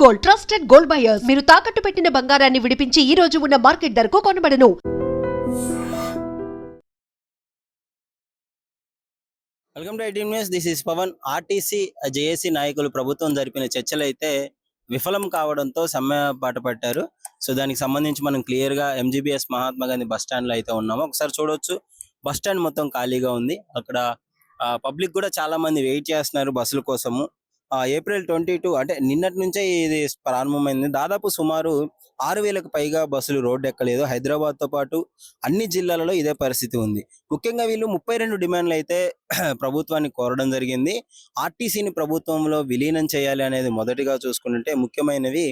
Gold, trusted gold buyers. మీరు తాకట్టు పెట్టిన బంగారాన్ని విడిపించి ఈ రోజు ఉన్న మార్కెట్ ధరకు కొనబడను. Welcome to ITM news. This is Pawan. RTC JAC నాయకులు ప్రభుత్వం జరిపిన చర్చలు అయితే విఫలం కావడంతో సమ్మె బాట పట్టారు. సో దానికి సంబంధించి మనం క్లియర్ గా MGBS Mahatma Gandhi bus stand లో అయితే ఉన్నాము. ఒకసారి చూడొచ్చు, బస్ స్టాండ్ మొత్తం ఖాళీగా ఉంది. అక్కడ పబ్లిక్ కూడా చాలా మంది వెయిట్ చేస్తున్నారు బస్సుల కోసము. ఏప్రిల్ 22 అంటే నిన్నటి నుంచే ఇది ప్రారంభమైంది. దాదాపు సుమారు 6,000కు పైగా బస్సులు రోడ్డు ఎక్కలేదు. హైదరాబాద్ తో పాటు అన్ని జిల్లాలలో ఇదే పరిస్థితి ఉంది. ముఖ్యంగా వీళ్ళు 32 డిమాండ్లు అయితే ప్రభుత్వాన్ని కోరడం జరిగింది. ఆర్టీసీని ప్రభుత్వంలో విలీనం చేయాలి అనేది మొదటిగా చూసుకుంటే ముఖ్యమైనవి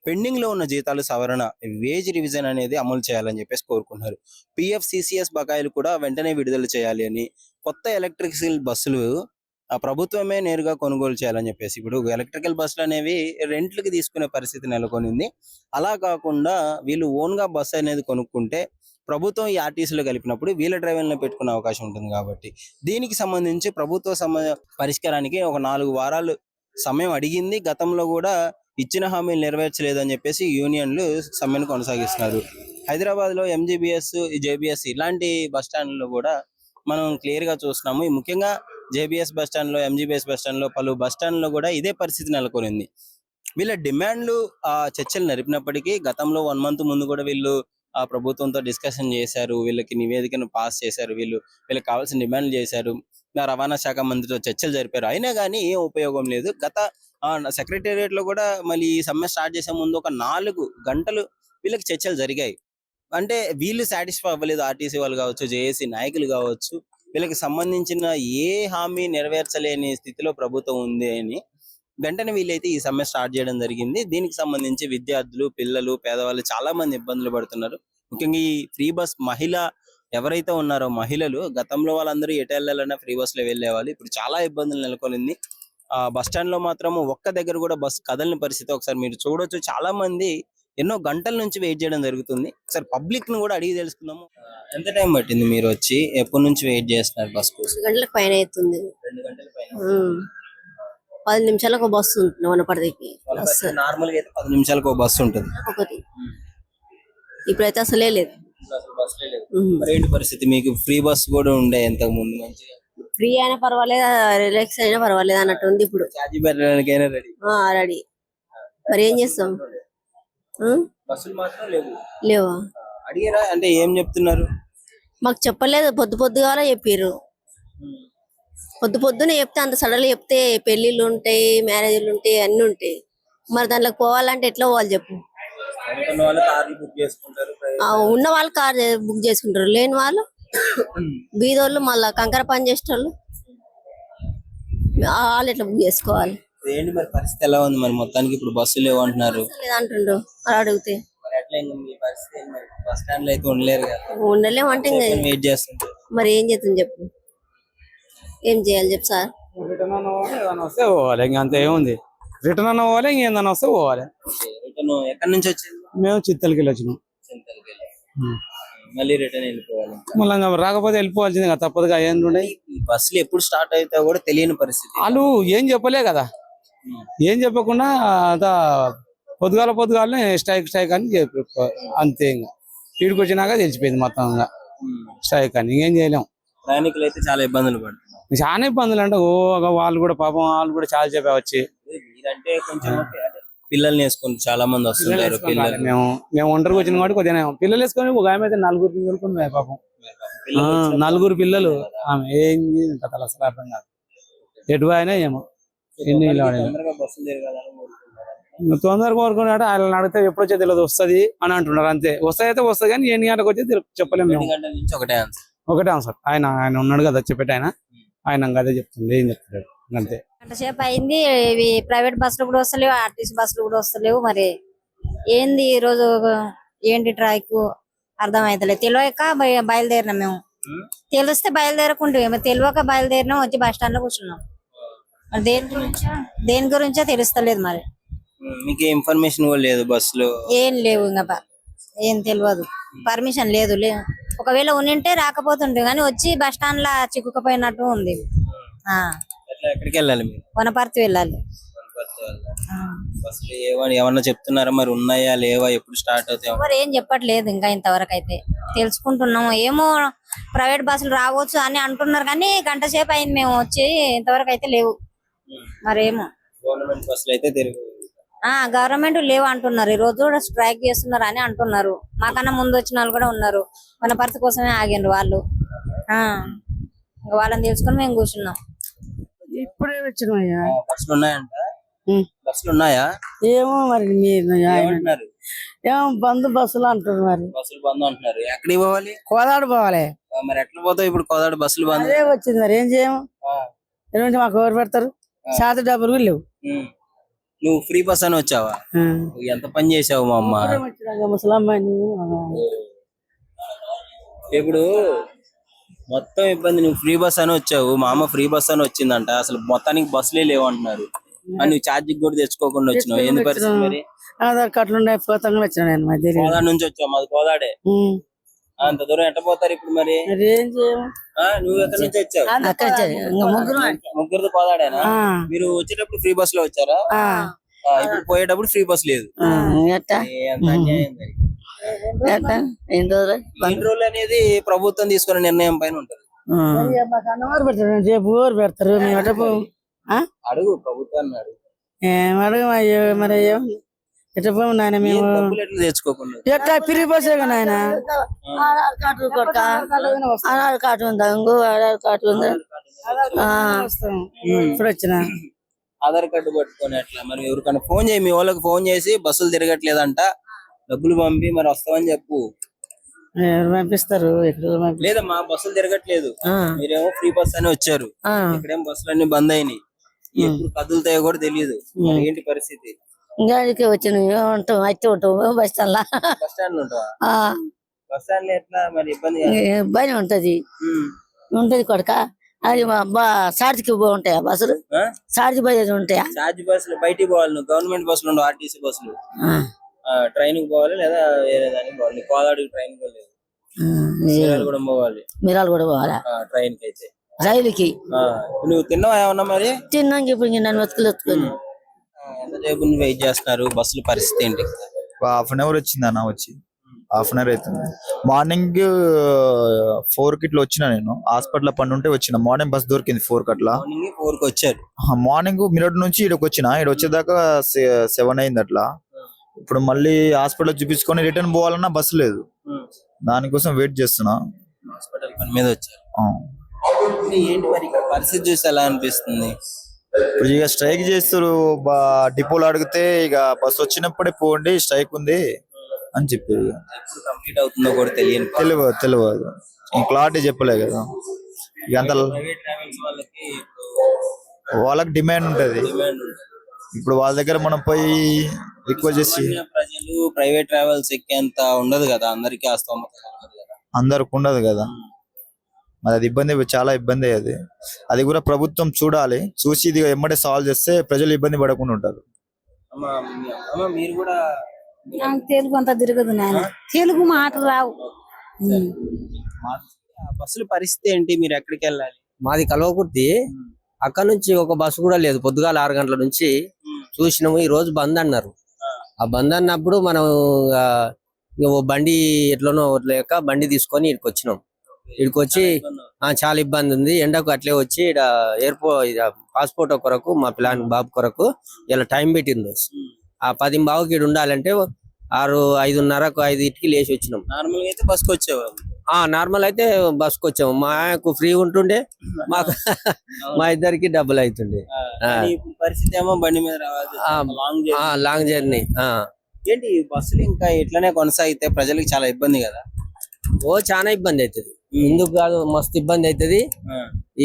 పెండింగ్ లో ఉన్న జీతాలు సవరణ, వేజ్ రివిజన్ అనేది అమలు చేయాలని చెప్పేసి కోరుకున్నారు. పిఎఫ్, సిసిఎస్ బకాయిలు కూడా వెంటనే విడుదల చేయాలి అని, కొత్త ఎలక్ట్రికల్ బస్సులు ప్రభుత్వమే నేరుగా కొనుగోలు చేయాలని చెప్పేసి, ఇప్పుడు ఎలక్ట్రికల్ బస్సులు అనేవి రెంట్లకి తీసుకునే పరిస్థితి నెలకొనింది. అలా కాకుండా వీళ్ళు ఓన్ గా బస్సు అనేది కొనుక్కుంటే ప్రభుత్వం ఈ ఆర్టీసీలో కలిపినప్పుడు వీళ్ళ డ్రైవర్లను పెట్టుకునే అవకాశం ఉంటుంది. కాబట్టి దీనికి సంబంధించి ప్రభుత్వ పరిష్కారానికి ఒక 4 వారాలు సమయం అడిగింది. గతంలో కూడా ఇచ్చిన హామీలు నెరవేర్చలేదని చెప్పేసి యూనియన్లు సమ్మెను కొనసాగిస్తున్నారు. హైదరాబాద్ లో ఎంజీబీఎస్, జేబీఎస్ ఇలాంటి బస్ స్టాండ్లు కూడా మనం క్లియర్ గా చూస్తున్నాము. ముఖ్యంగా జేబీఎస్ బస్ స్టాండ్ లో, ఎంజీబీఎస్ బస్ స్టాండ్ లో, పలు బస్ స్టాండ్ లో కూడా ఇదే పరిస్థితి నెలకొనింది. వీళ్ళ డిమాండ్లు చర్చలు నడిపినప్పటికీ గతంలో 1 మంత్ ముందు కూడా వీళ్ళు ప్రభుత్వంతో డిస్కషన్ చేశారు. వీళ్ళకి నివేదికను పాస్ చేశారు. వీళ్ళకి కావాల్సిన డిమాండ్లు చేశారు. రవాణా శాఖ మంత్రితో చర్చలు జరిపారు. అయినా కానీ ఏం ఉపయోగం లేదు. గత సెక్రటేరియట్ లో కూడా మళ్ళీ ఈ సమ్మె స్టార్ట్ చేసే ముందు ఒక 4 గంటలు వీళ్ళకి చర్చలు జరిగాయి. అంటే వీళ్ళు సాటిస్ఫై అవ్వలేదు. ఆర్టీసీ వాళ్ళు కావచ్చు, జేఏసీ నాయకులు కావచ్చు, వీళ్ళకి సంబంధించిన ఏ హామీ నెరవేర్చలేని స్థితిలో ప్రభుత్వం ఉంది అని వెంటనే వీళ్ళైతే ఈ సమ్మె స్టార్ట్ చేయడం జరిగింది. దీనికి సంబంధించి విద్యార్థులు, పిల్లలు, పేదవాళ్ళు చాలా మంది ఇబ్బందులు పడుతున్నారు. ముఖ్యంగా ఈ ఫ్రీ బస్ మహిళ ఎవరైతే ఉన్నారో మహిళలు, గతంలో వాళ్ళందరూ ఎటు వెళ్ళాలన్నా ఫ్రీ బస్ లో వెళ్ళేవాళ్ళు. ఇప్పుడు చాలా ఇబ్బందులు నెలకొనింది. బస్ స్టాండ్ లో మాత్రం ఒక్క దగ్గర కూడా బస్ కదలని పరిస్థితి. ఒకసారి మీరు చూడొచ్చు, చాలా మంది ఎన్నో గంటల నుంచి వెయిట్ చేయడం జరుగుతుంది. ఒకసారి పబ్లిక్ ను కూడా అడిగి తెలుసుకుందాము. ఎంత టైం పట్టింది మీరు వచ్చి? ఎప్పటి నుంచి వెయిట్ చేస్తున్నారు బస్ కోసం? 2 గంటలకు పైన అవుతుంది. 2 గంటల పైన. 10 నిమిషాలకు ఒక బస్సు ఉంటుంది వనపర్తికి. నార్మల్ గా అయితే 10 నిమిషాలకు ఒక బస్సు ఉంటుంది. ఒకటి ఇప్పుడైతే అసలే లేదు. మరి ఏంటి పరిస్థితి? మీకు ఫ్రీ బస్ కూడా ఉండే ఇంతకు ముందు మంచిగా? ఫ్రీ అయినా పర్వాలేదు, రిలాక్స్ అయినా పర్వాలేదు అన్నట్టు ఉంది ఇప్పుడు. ఛార్జీ పెట్టడానికైనా రెడీ. రెడీ. మరి ఏం చేస్తాం? బస్సులు మాత్రం లేవు. లేవా? అడిగారా? అంటే ఏం చెప్తున్నారు? మాకు చెప్పలేదు. పొద్దుగాల చెప్పారు. పొద్దునే చెప్తే అంత సడన్గా చెప్తే పెళ్లిళ్ళు ఉంటాయి, మ్యారేజ్లు ఉంటాయి, అన్ని ఉంటాయి. మరి దాంట్లోకి పోవాలంటే ఎట్లా పోవాలి చెప్పు? ఉన్న వాళ్ళు కార్ బుక్ చేసుకుంటారు, లేని వాళ్ళు బీదోళ్ళు, మళ్ళా కంకర పని చేసేటోళ్ళు వాళ్ళు ఎట్లా బుక్ చేసుకోవాలి? ఏంటి మరి పరిస్థితి ఎలా ఉంది? మరి మొత్తానికి ఇప్పుడు బస్సులు లేవు అంటున్నారు. లేదంటుండ్రు అలా అడిగితే. బస్ స్టాండ్ లో అయితే ఉండలేరు కదా. ఉండలేము అంటే వెయిట్ చేస్తుంటారు. మరి ఏం చేద్దాం చెప్పు? ఏం చేయాలి చెప్పు సార్? రిటర్న్ అన్న వస్తే పోవాలి, ఇంకంత ఏముంది. రిటర్న్ అన్న పోవాలి, ఇంకేదన్నా వస్తే పోవాలి. రిటర్న్ ఎక్కడి నుంచి వచ్చింది? మేము చిత్తలకి వెళ్ళి వచ్చినాం. మళ్ళీ రిటర్న్ వెళ్ళిపోవాలి. మళ్ళీ రాకపోతే వెళ్ళిపోవాల్సింది కదా, తప్పదుగా. ఏంటంటే ఈ బస్సులు ఎప్పుడు స్టార్ట్ అవుతాయో కూడా తెలియని పరిస్థితి. వాళ్ళు ఏం చెప్పలే కదా, ఏం చెప్పకుండా పొద్దుగాలనే స్ట్రైక్ అని చెప్పి అంతే. ఇంకా వీడికి వచ్చినాక తెలిసిపోయింది మొత్తం స్ట్రైక్ అని. ఇంకేం చేయలేం. ప్రయాణికులు అయితే చాలా ఇబ్బందులు పడుతున్నారు. చాలా ఇబ్బందులు అంటే వాళ్ళు కూడా పాపం, వాళ్ళు కూడా చాలా చెప్పా వచ్చి. మీరంటే కొంచెం పిల్లల్ని వేసుకుని చాలా మంది వస్తుంటారు. మేము ఒంటరికి వచ్చిన కాబట్టి కొద్దిగా పిల్లలు వేసుకొని ఒక ఆమె అయితే 4 పిల్లలు పాపం. 4 పిల్లలు. ఆమె ఏం కథలు అసలు అర్థం కాదు. ఎటు అయినా ఏమో తొందరగా కోరుకున్నాడు. ఆయన అడిగితే ఎప్పుడు వచ్చే తెలియదు, వస్తుంది అని అంటున్నారు. అంతే. వస్తాయితే వస్తుంది కానీ ఎన్ని గంటలకు వచ్చి చెప్పలేము. ఒకటే ఆన్సర్. ఆయన ఉన్నాడు కదా చెప్పేట, ఆయన అదే చెప్తుంది. ఏం చెప్తాడు అంతే. గంట సేపు అయింది. ఇవి ప్రైవేట్ బస్సులు కూడా వస్తలేవు, ఆర్టీసీ బస్సులు కూడా వస్తలేవు. మరి ఏంది ఈ రోజు ఏంటి ట్రాక్ అర్థం అవుతలేదు. తెలియక బయలుదేరినాం మేము. తెలిస్తే బయలుదేరకుంటే తెలియక బయలుదేరినాం, వచ్చి బస్ స్టాండ్ లో కూర్చున్నాం. మరి దేని గురించో తెలుస్తలేదు. మరి మీకు ఇన్ఫర్మేషన్ కూడా లేదు? బస్సులో ఏం లేవు, ఇంకా ఏం తెలియదు. పర్మిషన్ లేదు. ఒకవేళ ఉంటే రాకపోతుండే కానీ వచ్చి బస్ స్టాండ్ లా చిక్కుకుపోయినట్టు ఉంది. ఎక్కడికి వెళ్ళాలి? వనపర్తి వెళ్ళాలి. బస్సులు ఏమన్నా చెప్తున్నారా మరి, ఉన్నాయా లేవా, ఎప్పుడు స్టార్ట్ అవుతాయి? ఎవరు ఏం చెప్పట్లేదు ఇంకా ఇంతవరకు అయితే. తెలుసుకుంటున్నాము, ఏమో ప్రైవేట్ బస్సులు రావచ్చు అని అంటున్నారు కానీ గంట సేపు అయింది మేము వచ్చి, ఇంతవరకు అయితే లేవు. మరేమో గవర్నమెంట్ బస్సులు అయితే తిరుగు. గవర్నమెంట్ లేవు అంటున్నారు. ఈ రోజు కూడా స్ట్రైక్ చేస్తున్నారు అని అంటున్నారు. మాకన్నా ముందు వచ్చిన వాళ్ళు కూడా ఉన్నారు, మన పరిస్థితి కోసమే ఆగిండ్రు వాళ్ళు. ఇంకా వాళ్ళని తెలుసుకొని మేము కూర్చున్నాం. ఇప్పుడే వచ్చినాయ్యా. బస్సులు ఉన్నాయంట. బస్సులు ఉన్నాయా? ఏమో మరి మీరు ఏమంటున్నారు? ఏమో బంద్ బస్సులు అంటారు. మరి బస్సులు బంద్ అంటున్నారు. ఎక్కడికి పోవాలి? కోదాడు పోవాలి. మరి ఎట్లా పోతావు ఇప్పుడు? కోదాడు బస్సులు బంద్. అదే వచ్చింది, మరి ఏం చేయము. ఎందుకంటే మాకు ఎవరు పెడతారు? శాతం డబ్బులు కూడా లేవు. నువ్వు ఫ్రీ బస్ అని వచ్చావా? ఎంత పని చేసావు మా అమ్మ. ముసలమ్మాయిని ఇప్పుడు మొత్తం ఇబ్బంది. నువ్వు ఫ్రీ బస్ అని వచ్చావు, మా అమ్మ ఫ్రీ బస్ అని వచ్చిందంట. అసలు మొత్తానికి బస్సులే లేవు అంటున్నారు. నువ్వు ఛార్జింగ్ కూడా తెచ్చుకోకుండా వచ్చినావు. ఏంది పరిస్థితి మరి? ఆధార్ కార్డులు ఉన్నాయి, పోతాను వచ్చిన నేను. మధ్య కోదాడు నుంచి వచ్చావు? మాది కోదాడే. అంత దూరం ఎట్ట పోతారు ఇప్పుడు మరి? ఏం చేయము. నువ్వు ఎక్కడి నుంచి వచ్చావు? ముగ్గురు కోదాడేనా? మీరు వచ్చేటప్పుడు ఫ్రీ బస్ లో వచ్చారా? ఇప్పుడు పోయేటప్పుడు ఫ్రీ బస్ లేదు. ఎన్ని రోజులు అనేది ప్రభుత్వం తీసుకున్న నిర్ణయం పైన ఉంటది. అన్నవారు పెడతారు, రేపు ఊరు పెడతారు. మేము ఎట్ట పోము. అడుగు ప్రభుత్వాన్ని అడుగు. ఏమడుగు మరి ఎట్లా పోము నాయన మేము. ఎట్లా తెచ్చుకోకుండా ఎట్లా ఫ్రీ బస్సే కదా నాయన. ఆధార్ కార్డు కొడక, ఆధార్ కార్డు ఉందా? ఇంకో ఆధార్ కార్డు ఉందా? ఇప్పుడు వచ్చిన ఆధార్ కార్డు పట్టుకొని ఎట్లా మరి? ఎవరికైనా ఫోన్ చేయి, మీ వాళ్ళకి ఫోన్ చేసి బస్సులు తిరగట్లేదంట, డబ్బులు పంపి మరి వస్తామని చెప్పు. ఎవరు పంపిస్తారు? ఎక్కడ లేదమ్మా, బస్సులు తిరగట్లేదు. మీరేమో ఫ్రీ బస్ అని వచ్చారు, ఇక్కడేమో బస్సులు అన్ని బంద్ అయినాయి. ఎప్పుడు కదులుతాయో కూడా తెలియదు. ఏంటి పరిస్థితి? ఇంకా వచ్చిన ఉంటాం, అయితే ఉంటాం బస్ స్టాండ్ లో. బస్ స్టాండ్ లో ఉంటావా? బస్ స్టాండ్ లో ఎట్లా మరి? ఇబ్బంది ఇబ్బంది ఉంటది. ఉంటది కొడక. అది సార్జికి ఉంటాయా బస్సులు? సార్జి బస్ ఉంటాయా? చార్జ్ బస్సులు బయటికి పోవాలి. నువ్వు గవర్నమెంట్ బస్సులు ఉండవు, ఆర్టీసీ బస్సులు. ట్రైన్ కి పోవాలి లేదా వేరే దానికి పోవాలి. కోదాడికి ట్రైన్ పోలేదు, కూడా పోవాలి. మీరాలు కూడా పోవాలా ట్రైన్ కి అయితే? రైలుకి. నువ్వు తిన్నావా ఏమన్నా మరి? తిన్నాక ఇప్పుడు నన్ను వెతుకుని ఎంతసేపు వెయిట్ చేస్తున్నారు? బస్సుల పరిస్థితి ఏంటి? హాఫ్ అన్ అవర్ వచ్చింది అన్న, వచ్చి హాఫ్ అన్ అవర్ అవుతుంది. మార్నింగ్ 4 కి ఇట్లా వచ్చిన, నేను హాస్పిటల్ పని ఉంటే వచ్చిన. మార్నింగ్ బస్ దొరికింది 4 కి అట్లా. 4 కి వచ్చారు. మార్నింగ్ మిరట్ నుంచి ఇక్కడికి వచ్చిన. ఇక్కడ వచ్చేదాకా 7 అయింది అట్లా. ఇప్పుడు మళ్ళీ హాస్పిటల్ చూపించుకొని రిటర్న్ పోవాలన్నా బస్సు లేదు, దానికోసం వెయిట్ చేస్తున్నా. హాస్పిటల్ పని మీద వచ్చారు. ఏంటి మరి పరిస్థితి చూసి ఎలా అనిపిస్తుంది? ఇప్పుడు ఇక స్ట్రైక్ చేస్తారు. డిపోలో అడిగితే ఇక బస్సు వచ్చినప్పుడే పోండి, స్ట్రైక్ ఉంది అని చెప్పారు. కంప్లీట్ అవుతుందో కూడా తెలియదు. క్లారిటీ చెప్పలే కదా. ఇక అంత వాళ్ళకి డిమాండ్ ఉంటది. ఇప్పుడు వాళ్ళ దగ్గర మనం పోయి రిక్వెస్ట్ చేసి, ప్రజలు ప్రైవేట్ ట్రావెల్స్ ఎక్కేంత ఉండదు కదా అందరికి, అందరికి ఉండదు కదా. మరి అది ఇబ్బంది, చాలా ఇబ్బంది. అది కూడా ప్రభుత్వం చూడాలి. చూసి ఇది ఎమ్మటే సాల్వ్ చేస్తే ప్రజలు ఇబ్బంది పడకుండా ఉంటారు. మీరు కూడా తెలుగు అంతా తిరగదు నాయన, తెలుగు మాటలు రావు. బస్సుల పరిస్థితి ఏంటి? మీరు ఎక్కడికి వెళ్ళాలి? మాది కల్వకుర్తి. అక్కడ నుంచి ఒక బస్సు కూడా లేదు. పొద్దుగాల 6 గంటల నుంచి చూసినాము. ఈ రోజు బంద్ అన్నారు. ఆ బంద్ అన్నప్పుడు మనం బండి ఎట్లనో లేక బండి తీసుకొని ఇక్కడికి వచ్చినాం. ఇక్కడికి వచ్చి చాలా ఇబ్బంది ఉంది. ఎండకు అట్లే వచ్చి ఇక్కడ పాస్పోర్ట్ కొరకు మా ప్లాన్ బాబు కొరకు ఇలా టైం పెట్టింది. ఆ 10:15కి ఇక్కడ ఉండాలంటే 6:05:30కు 5కి లేచి వచ్చినాం. నార్మల్ అయితే బస్కి వచ్చేవాళ్ళు. నార్మల్ అయితే బస్కి వచ్చాము. మాకు ఫ్రీ ఉంటుండే, మాకు మా ఇద్దరికి డబ్బులు అవుతుండే. పరిస్థితి ఏమో బండి మీద రావాలి, లాంగ్ జర్నీ. ఏంటి బస్సులు ఇంకా ఇట్లానే కొనసాగితే ప్రజలకు చాలా ఇబ్బంది కదా? చాలా ఇబ్బంది అవుతుంది. ఎందుకు కాదు, మస్తు ఇబ్బంది అవుతుంది.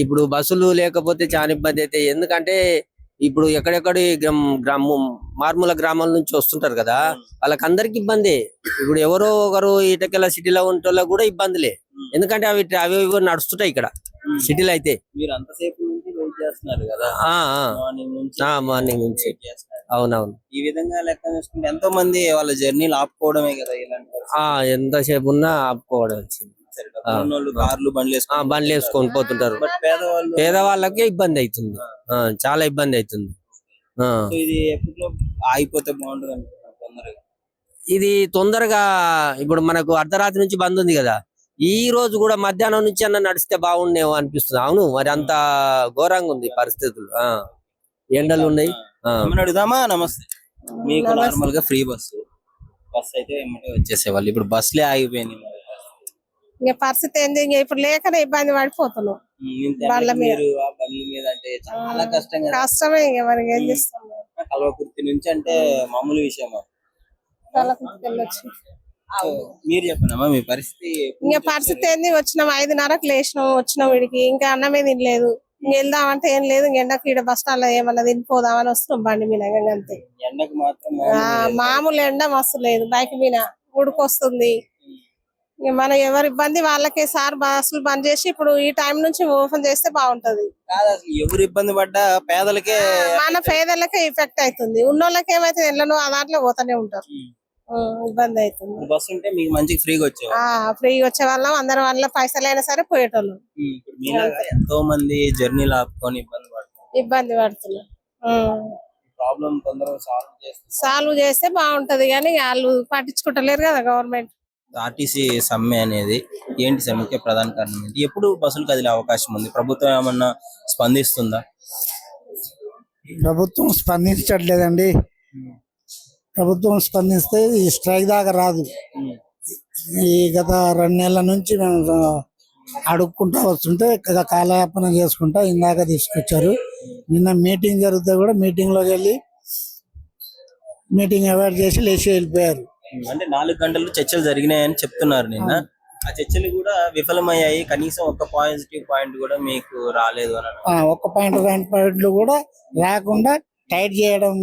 ఇప్పుడు బస్సులు లేకపోతే చాలా ఇబ్బంది అవుతాయి. ఎందుకంటే ఇప్పుడు ఎక్కడెక్కడ మారుమూల గ్రామాల నుంచి వస్తుంటారు కదా, వాళ్ళకందరికి ఇబ్బంది. ఇప్పుడు ఎవరో ఒకరు ఇటకెళ్ళ సిటీలో ఉంటే కూడా ఇబ్బందులే. ఎందుకంటే అవి నడుస్తుంటాయి ఇక్కడ సిటీలో అయితే. మీరు అంతసేపు నుంచి వెయిట్ చేస్తున్నారు కదా? మార్నింగ్ నుంచి. అవునవును. ఈ విధంగా లెక్క చూసుకుంటే ఎంతో మంది వాళ్ళ జర్నీలు ఆపుకోవడమే కదా ఇలాంటి. ఎంతసేపు ఉన్నా ఆపుకోవడం వచ్చింది. కార్లు బండ్లు వేసుకొని పోతుంటారు. పేదవాళ్ళకి ఇబ్బంది అవుతుంది, చాలా ఇబ్బంది అవుతుంది. ఆ. సో ఇది ఎప్పట్లో ఆగిపోతే బాగుంటుంది అనుకుంటున్నాను తొందరగా. ఇది తొందరగా ఇప్పుడు మనకు అర్ధరాత్రి నుంచి బంద్ ఉంది కదా, ఈ రోజు కూడా మధ్యాహ్నం నుంచి అన్న నడిస్తే బాగుండేమో అనిపిస్తుంది. అవును మరి అంత ఘోరంగా ఉంది పరిస్థితులు. ఎండలు ఉన్నాయి. ఏమని అడుగుదామా? నమస్తే. మీకు నార్మల్ గా ఫ్రీ బస్సు అయితే ఏమంటే వచ్చేసేవాళ్ళు, ఇప్పుడు బస్సులే ఆగిపోయినాయి. ఇక పరిస్థితి ఏంది, ఇంకా ఇప్పుడు లేకనే ఇబ్బంది పడిపోతున్నాం. బండ్ల మీద అంటే చాలా కష్టం కదా. కష్టమే ఇక మనకి ఏం చేస్తాం. కల్వకుర్తి నుంచి అంటే మామూలు విషయమా? వెళ్ళొచ్చు. సో మీరు చెప్పండమ్మా మీ పరిస్థితి. ఇంకా పరిస్థితి ఏంది, వచ్చినాం 5:30కు లేచినాం, వచ్చినాం వీడికి ఇంకా అన్నమే తినలేదు. ఇంక వెళ్దామంటే ఏం లేదు, ఇంక ఎండకు ఇక్కడ బస్ స్టాండ్ లో ఏమన్నా తినిపోదామని వస్తున్నాం బండి మీద. అంతే, ఎండకు మాత్రం మామూలు ఎండ మస్తు లేదు, బైక్ మీద ఉడుకొస్తుంది. ఇక మనం ఎవరి ఇబ్బంది వాళ్ళకే. సార్ బస్సులు బంద్ చేసి ఇప్పుడు ఈ టైం నుంచి ఓపెన్ చేస్తే బాగుంటది. కాదు, అసలు ఎవరు ఇబ్బంది పడ్డా పేదలకే, మన పేదలకే ఎఫెక్ట్ అవుతుంది. ఉన్నోళ్ళకి ఏమైతే ఎట్లనో ఆ దాంట్లో పోతానే ఉంటారు. ఇబ్బంది అవుతుంది. బస్సు ఉంటే మీకు మంచిగా ఫ్రీగా వచ్చేవారు. ఫ్రీగా వచ్చే వాళ్ళం, అందరి వల్ల పైసలైనా సరే పోయేటోళ్ళం. ఎంతో మంది జర్నీలు ఆపుకొని ఇబ్బంది పడుతున్నారు. ప్రాబ్లం తొందరగా సాల్వ్ చేస్తే బాగుంటది, కానీ వాళ్ళు పట్టించుకుంటలేరు కదా గవర్నమెంట్. ఆర్టీసీ సమ్మె అనేది ఏంటి సార్ ముఖ్య ప్రధాన కారణం ఏంటి? ఎప్పుడు బస్సులు కదిలే అవకాశం ఉంది? ప్రభుత్వం ఏమన్నా స్పందిస్తుందా? ప్రభుత్వం స్పందించట్లేదండి. ప్రభుత్వం స్పందిస్తే ఈ స్ట్రైక్ దాకా రాదు. ఈ గత 2 నెలల నుంచి మేము అడుక్కుంటా వస్తుంటే కాలయాపన చేసుకుంటా ఇందాక తీసుకొచ్చారు. నిన్న మీటింగ్ జరిగితే కూడా మీటింగ్ లోకి వెళ్ళి మీటింగ్ అవాయిడ్ చేసి లేచి వెళ్ళిపోయారు. అంటే 4 గంటలు చర్చలు జరిగినాయని చెప్తున్నారు నిన్న. ఆ చర్చలు కూడా విఫలమయ్యాయి, కనీసం ఒక్క పాజిటివ్ పాయింట్ కూడా మీకు రాలేదు అని. ఒక్క పాయింట్ 2 పాయింట్లు కూడా రాకుండా టైట్ చేయడం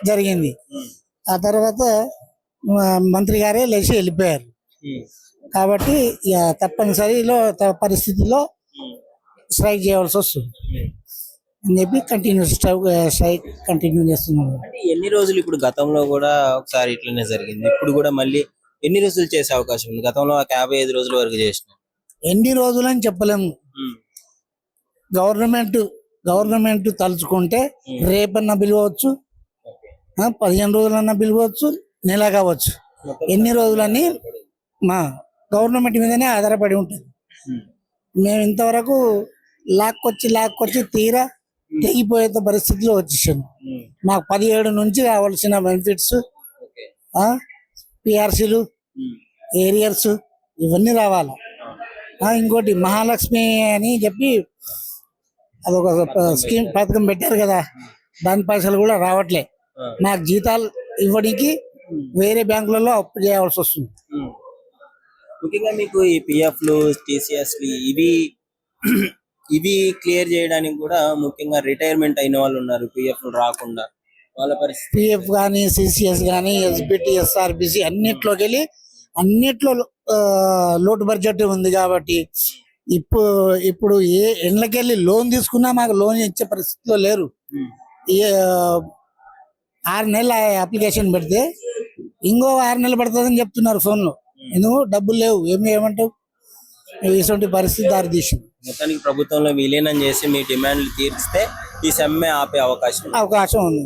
జరిగింది. ఆ తర్వాత మంత్రి గారే లేచి వెళ్ళిపోయారు. కాబట్టి తప్పనిసరిలో పరిస్థితిలో స్ట్రైక్ చేయవలసి వస్తుంది అని చెప్పి స్ట్రైక్ కంటిన్యూ చేస్తున్నారు. ఎన్ని రోజులు? ఇప్పుడు గతంలో కూడా ఒకసారి ఇట్లనే జరిగింది, ఇప్పుడు కూడా మళ్ళీ ఎన్ని రోజులు చేసే అవకాశం ఉంది? గతంలో 55 రోజుల వరకు చేసిన. ఎన్ని రోజులు అని చెప్పలేము. గవర్నమెంట్ తలుచుకుంటే రేపన్నా పిలవచ్చు, 15 రోజులన్నా పిలవచ్చు, నెల కావచ్చు. ఎన్ని రోజులని మా గవర్నమెంట్ మీదనే ఆధారపడి ఉంటుంది. మేము ఇంతవరకు లాక్కొచ్చి తీరా తెగిపోయే పరిస్థితిలో వచ్చేసాను. మాకు 17 నుంచి రావాల్సిన బెనిఫిట్స్, పిఆర్సీలు, ఏరియర్స్ ఇవన్నీ రావాలి. ఇంకోటి మహాలక్ష్మి అని చెప్పి అదొక స్కీమ్ పథకం పెట్టారు కదా, దాని పైసలు కూడా రావట్లే. నాకు జీతాలు ఇవ్వడానికి వేరే బ్యాంకులలో అప్పు చేయవలసి వస్తుంది. ముఖ్యంగా మీకు ఈ పిఎఫ్లు, టీసీఎస్లు ఇవి క్లియర్ చేయడానికి కూడా ముఖ్యంగా రిటైర్మెంట్ అయిన వాళ్ళు ఉన్నారు, పిఎఫ్ రాకుండా. వాళ్ళ పరిస్థితి పిఎఫ్ కానీ, సిసిఎస్ కానీ, ఎస్బిటి, ఎస్ఆర్బిసి అన్నిట్లో లోటు బడ్జెట్ ఉంది. కాబట్టి ఇప్పుడు ఏ ఎండ్లకెళ్ళి లోన్ తీసుకున్నా మాకు లోన్ ఇచ్చే పరిస్థితిలో లేరు. 6 నెలల అప్లికేషన్ పెడితే ఇంకో 6 నెలలు పడుతుందని చెప్తున్నారు ఫోన్లో. ఎందుకు డబ్బులు లేవు, ఏమంటావు? ఇటువంటి పరిస్థితి దారితీసింది. మొత్తానికి ప్రభుత్వంలో విలీనం చేసి మీ డిమాండ్లు తీర్చితే ఈ సమ్మె ఆపే అవకాశం ఉంది.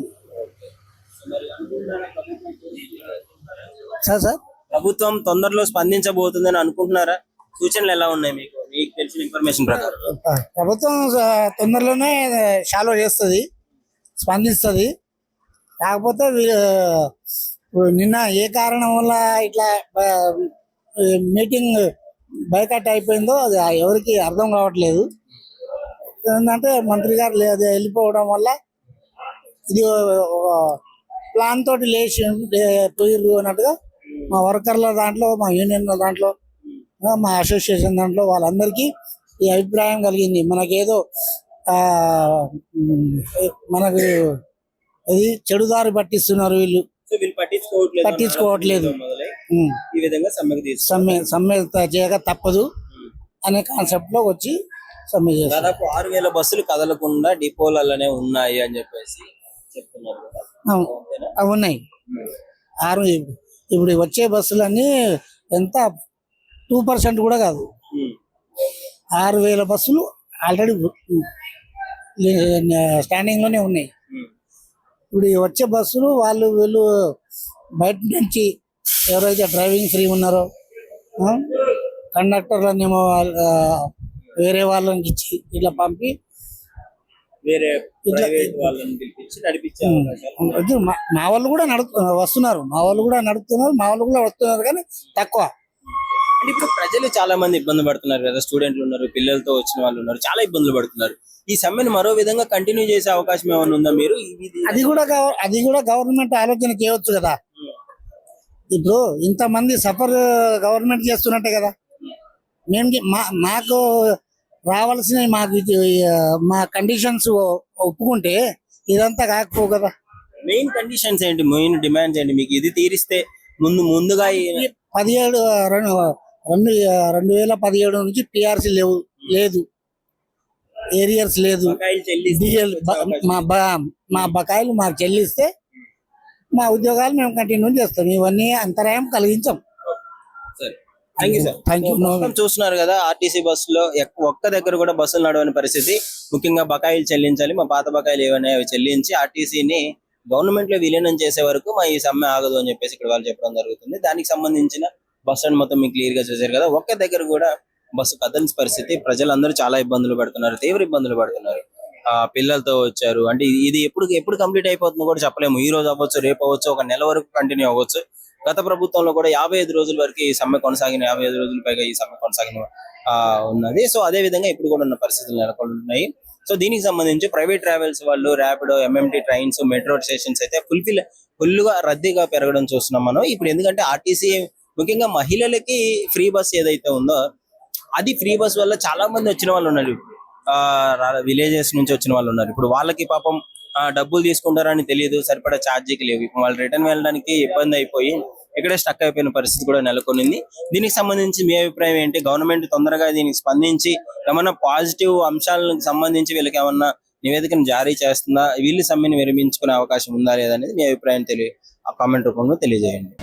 సార్ ప్రభుత్వం తొందరలో స్పందించబోతుందని అనుకుంటున్నారా? సూచనలు ఎలా ఉన్నాయి మీకు తెలిసిన ఇన్ఫర్మేషన్ ప్రకారం? ప్రభుత్వం తొందరలోనే షాలో చేస్తుంది, స్పందిస్తుంది. కాకపోతే నిన్న ఏ కారణం వల్ల ఇట్లా మీటింగ్ బైకాట్ అయిపోయిందో అది ఎవరికి అర్థం కావట్లేదు. ఏంటంటే మంత్రి గారు వెళ్ళిపోవడం వల్ల ఇది ప్లాన్ తోటి లేచి పోయిర్రు అన్నట్టుగా మా వర్కర్ల దాంట్లో, మా యూనియన్ల దాంట్లో, మా అసోసియేషన్ దాంట్లో వాళ్ళందరికీ ఈ అభిప్రాయం కలిగింది. మనకేదో మనకు ఇది చెడుదారి పట్టిస్తున్నారు, వీళ్ళు పట్టించుకోవట్లేదు, సమ్మె చేయక తప్పదు అనే కాన్సెప్ట్ లో వచ్చి సమ్మె చేస్తారు. దాదాపు 6000 బస్సులు కదలకుండా డిపోలలోనే ఉన్నాయి అని చెప్పేసి చెప్తున్నారు కదా. ఉన్నాయి. ఇప్పుడు వచ్చే బస్సులన్నీ ఎంత 2% కూడా కాదు. 6000 బస్సులు ఆల్రెడీ స్టాండింగ్ లోనే ఉన్నాయి. ఇప్పుడు ఈ వచ్చే బస్సులు వాళ్ళు వీళ్ళు బయట నుంచి ఎవరైతే డ్రైవింగ్ ఫ్రీ ఉన్నారో కండక్టర్లనేమో వేరే వాళ్ళకి ఇచ్చి ఇట్లా పంపి వేరే ఇట్లా ప్రైవేట్ వాళ్ళని పిలిపించి నడిపించే అవకాశాలు ఇది మా వాళ్ళు కూడా వస్తున్నారు, మా వాళ్ళు కూడా నడుపుతున్నారు, మా వాళ్ళు కూడా వస్తున్నారు, కానీ తక్కువ. అంటే ఇప్పుడు ప్రజలు చాలా మంది ఇబ్బంది పడుతున్నారు కదా, స్టూడెంట్లు ఉన్నారు, పిల్లలతో వచ్చిన వాళ్ళు ఉన్నారు, చాలా ఇబ్బందులు పడుతున్నారు. ఈ సమ్మెను మరో విధంగా కంటిన్యూ చేసే అవకాశం ఏమైనా ఉందా మీరు? అది కూడా గవర్నమెంట్ ఆలోచన చేయవచ్చు కదా. ఇప్పుడు ఇంతమంది సఫర్ గవర్నమెంట్ చేస్తున్నట్టే కదా. మాకు రావాల్సిన మా కండిషన్స్ ఒప్పుకుంటే ఇదంతా కాకపోవు కదా. మెయిన్ కండిషన్స్ ఏంటి, మెయిన్ డిమాండ్స్ ఏంటి? మీకు ఇది తీరిస్తే ముందుగా 2017 నుంచి టిఆర్సీ లేదు, ఏరియర్స్ లేదు, డిఎల్ మా బకాయిలు మాకు చెల్లిస్తే మా ఉద్యోగాలు మేము కంటిన్యూ చేస్తాం. ఇవన్నీ అంతరాయం కలిగించాం. చూస్తున్నారు కదా, ఆర్టీసీ బస్సులో ఒక్క దగ్గర కూడా బస్సులు నడవని పరిస్థితి. ముఖ్యంగా బకాయిలు చెల్లించాలి, మా పాత బకాయిలు ఏమైనా అవి చెల్లించి ఆర్టీసీని గవర్నమెంట్ లో విలీనం చేసే వరకు మా ఈ సమ్మె ఆగదు అని చెప్పేసి ఇక్కడ వాళ్ళు చెప్పడం జరుగుతుంది. దానికి సంబంధించిన బస్ స్టాండ్ మొత్తం మీకు క్లియర్ గా చూసారు కదా. ఒక్క దగ్గర కూడా బస్సు కదలని పరిస్థితి. ప్రజలందరూ చాలా ఇబ్బందులు పడుతున్నారు, తీవ్ర ఇబ్బందులు పడుతున్నారు. పిల్లలతో వచ్చారు అంటే ఇది ఎప్పుడు కంప్లీట్ అయిపోతుందో కూడా చెప్పలేము. ఈ రోజు అవ్వచ్చు, రేపు అవ్వచ్చు, ఒక నెల వరకు కంటిన్యూ అవ్వచ్చు. గత ప్రభుత్వంలో కూడా 55 రోజుల వరకు ఈ సమ్మె కొనసాగిన, 55 రోజుల పైగా ఈ సమ్మె కొనసాగిన ఉన్నది. సో అదే విధంగా ఇప్పుడు కూడా ఉన్న పరిస్థితులు నెలకొంటున్నాయి. సో దీనికి సంబంధించి ప్రైవేట్ ట్రావెల్స్ వాళ్ళు, Rapido, MMT trains, metro stations అయితే ఫుల్గా రద్దీగా పెరగడం చూస్తున్నాం మనం. ఇప్పుడు ఎందుకంటే ఆర్టీసీ ముఖ్యంగా మహిళలకి ఫ్రీ బస్ ఏదైతే ఉందో అది ఫ్రీ బస్ వల్ల చాలా మంది వచ్చిన వాళ్ళు ఉన్నారు. విలేజెస్ నుంచి వచ్చిన వాళ్ళు ఉన్నారు. ఇప్పుడు వాళ్ళకి పాపం డబ్బులు తీసుకుంటారని తెలియదు, సరిపడా ఛార్జీకి లేవు. ఇప్పుడు వాళ్ళు రిటర్న్ వెళ్ళడానికి ఇబ్బంది అయిపోయి ఇక్కడే స్టక్ అయిపోయిన పరిస్థితి కూడా నెలకొనింది. దీనికి సంబంధించి మీ అభిప్రాయం ఏంటి? గవర్నమెంట్ తొందరగా దీనికి స్పందించి ఏమన్నా పాజిటివ్ అంశాలకు సంబంధించి వీళ్ళకి ఏమన్నా నివేదికను జారీ చేస్తుందా? వీళ్ళు సమ్మెను విరమించుకునే అవకాశం ఉందా లేదా అనేది మీ అభిప్రాయం కామెంట్ రూపంలో తెలియజేయండి.